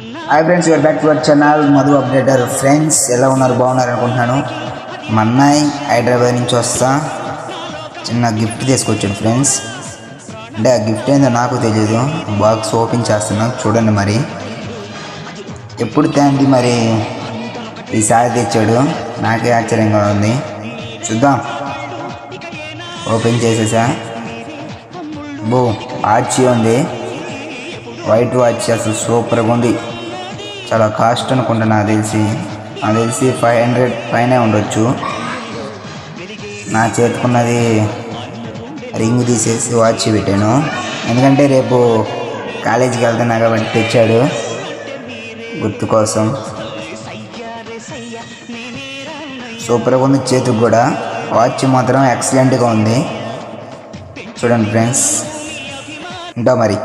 Hi friends, you're back to our channel Madhu updater. Friends ఎలా ఉన్నారు? బాగున్నారు అనుకుంటున్నాను. మా అన్నయ్య హైదరాబాద్ నుంచి వస్తా చిన్న గిఫ్ట్ తీసుకొచ్చాడు ఫ్రెండ్స్. అంటే ఆ గిఫ్ట్ ఏందో నాకు తెలియదు. బాక్స్ ఓపెన్ చేస్తున్నాను చూడండి. మరి ఎప్పుడు తేంది మరి ఈసారి తెచ్చాడు. నాకే ఆశ్చర్యంగా ఉంది. చూద్దాం. ఓపెన్ చేసేసా. వాచ్ ఉంది, వైట్ వాచ్. అసలు సూపర్గా ఉంది. చాలా కాస్ట్ అనుకుంటా. నాకు తెలిసి 500 పైనే ఉండొచ్చు. నా చేతుకున్నది రింగ్ తీసేసి వాచ్ పెట్టాను. ఎందుకంటే రేపు కాలేజీకి వెళ్తున్నా కాబట్టి తెచ్చాడు గుర్తు కోసం. సూపర్గా ఉంది. చేతికి కూడా వాచ్ మాత్రం ఎక్సలెంట్గా ఉంది. చూడండి ఫ్రెండ్స్. ఉంటా మరి.